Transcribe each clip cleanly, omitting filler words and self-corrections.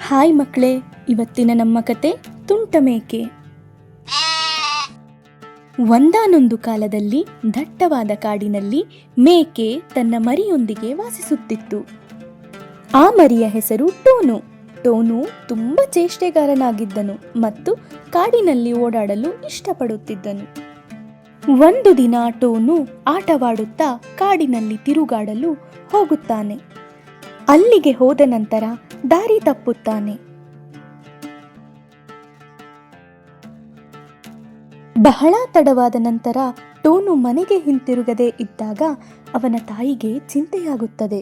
Hi ಮಕ್ಕಳೇ, ಇವತ್ತಿನ ನಮ್ಮ ಕತೆ ತುಂಟ ಮೇಕೆ. ಒಂದಾನೊಂದು ಕಾಲದಲ್ಲಿ ದಟ್ಟವಾದ ಕಾಡಿನಲ್ಲಿ ಮೇಕೆ ತನ್ನ ಮರಿಯೊಂದಿಗೆ ವಾಸಿಸುತ್ತಿತ್ತು. ಆ ಮರಿಯ ಹೆಸರು ಟೋನು. ಟೋನು ತುಂಬ ಚೇಷ್ಟೆಗಾರನಾಗಿದ್ದನು ಮತ್ತು ಕಾಡಿನಲ್ಲಿ ಓಡಾಡಲು ಇಷ್ಟಪಡುತ್ತಿದ್ದನು. ಒಂದು ದಿನ ಟೋನು ಆಟವಾಡುತ್ತಾ ಕಾಡಿನಲ್ಲಿ ತಿರುಗಾಡಲು ಹೋಗುತ್ತಾನೆ. ಅಲ್ಲಿಗೆ ಹೋದ ನಂತರ ದಾರಿ ತಪ್ಪುತ್ತಾನೆ. ಬಹಳ ತಡವಾದ ನಂತರ ಟೋನು ಮನೆಗೆ ಹಿಂತಿರುಗದೆ ಇದ್ದಾಗ ಅವನ ತಾಯಿಗೆ ಚಿಂತೆಯಾಗುತ್ತದೆ.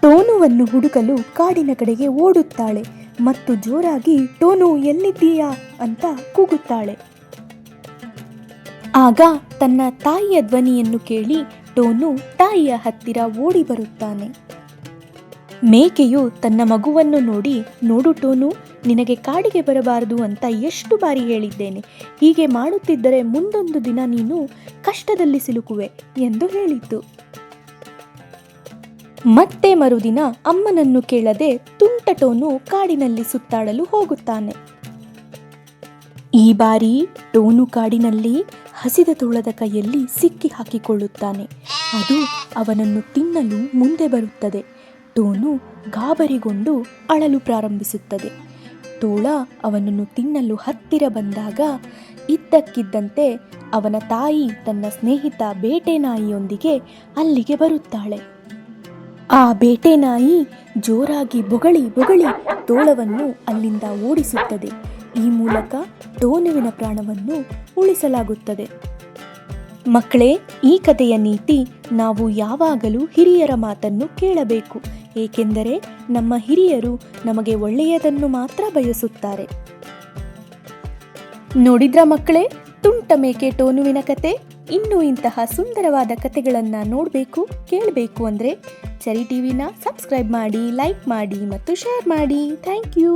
ಟೋನುವನ್ನು ಹುಡುಕಲು ಕಾಡಿನ ಕಡೆಗೆ ಓಡುತ್ತಾಳೆ ಮತ್ತು ಜೋರಾಗಿ ಟೋನು ಎಲ್ಲಿದ್ದೀಯಾ ಅಂತ ಕೂಗುತ್ತಾಳೆ. ಆಗ ತನ್ನ ತಾಯಿಯ ಧ್ವನಿಯನ್ನು ಕೇಳಿ ಟೋನು ತಾಯಿಯ ಹತ್ತಿರ ಓಡಿ ಬರುತ್ತಾನೆ. ಮೇಕೆಯು ತನ್ನ ಮಗುವನ್ನು ನೋಡಿ, ನೋಡು ಟೋನು, ನಿನಗೆ ಕಾಡಿಗೆ ಬರಬಾರದು ಅಂತ ಎಷ್ಟು ಬಾರಿ ಹೇಳಿದ್ದೇನೆ. ಹೀಗೆ ಮಾಡುತ್ತಿದ್ದರೆ ಮುಂದೊಂದು ದಿನ ನೀನು ಕಷ್ಟದಲ್ಲಿ ಸಿಲುಕುವೆ ಎಂದು ಹೇಳಿತು. ಮತ್ತೆ ಮರುದಿನ ಅಮ್ಮನನ್ನು ಕೇಳದೆ ತುಂಟ ಟೋನು ಕಾಡಿನಲ್ಲಿ ಸುತ್ತಾಡಲು ಹೋಗುತ್ತಾನೆ. ಈ ಬಾರಿ ಟೋನು ಕಾಡಿನಲ್ಲಿ ಹಸಿದ ತೋಳದ ಕೈಯಲ್ಲಿ ಸಿಕ್ಕಿ ಹಾಕಿಕೊಳ್ಳುತ್ತಾನೆ. ಅದು ಅವನನ್ನು ತಿನ್ನಲು ಮುಂದೆ ಬರುತ್ತದೆ. ಟೋನು ಗಾಬರಿಗೊಂಡು ಅಳಲು ಪ್ರಾರಂಭಿಸುತ್ತದೆ. ತೋಳ ಅವನನ್ನು ತಿನ್ನಲು ಹತ್ತಿರ ಬಂದಾಗ ಇದ್ದಕ್ಕಿದ್ದಂತೆ ಅವನ ತಾಯಿ ತನ್ನ ಸ್ನೇಹಿತ ಬೇಟೆ ನಾಯಿಯೊಂದಿಗೆ ಅಲ್ಲಿಗೆ ಬರುತ್ತಾಳೆ. ಆ ಬೇಟೆ ನಾಯಿ ಜೋರಾಗಿ ಬೊಗಳಿ ಬೊಗಳಿ ತೋಳವನ್ನು ಅಲ್ಲಿಂದ ಓಡಿಸುತ್ತದೆ. ಈ ಮೂಲಕ ಟೋನುವಿನ ಪ್ರಾಣವನ್ನು ಉಳಿಸಲಾಗುತ್ತದೆ. ಮಕ್ಕಳೇ, ಈ ಕಥೆಯ ನೀತಿ, ನಾವು ಯಾವಾಗಲೂ ಹಿರಿಯರ ಮಾತನ್ನು ಕೇಳಬೇಕು. ಏಕೆಂದರೆ ನಮ್ಮ ಹಿರಿಯರು ನಮಗೆ ಒಳ್ಳೆಯದನ್ನು ಮಾತ್ರ ಬಯಸುತ್ತಾರೆ. ನೋಡಿದ್ರಾ ಮಕ್ಕಳೇ, ತುಂಟ ಮೇಕೆ ಟೋನುವಿನ ಕತೆ. ಇನ್ನೂ ಇಂತಹ ಸುಂದರವಾದ ಕತೆಗಳನ್ನು ನೋಡಬೇಕು, ಕೇಳಬೇಕು ಅಂದರೆ ಚರಿ ಟಿವಿನ ಸಬ್ಸ್ಕ್ರೈಬ್ ಮಾಡಿ, ಲೈಕ್ ಮಾಡಿ ಮತ್ತು ಶೇರ್ ಮಾಡಿ. Thank you.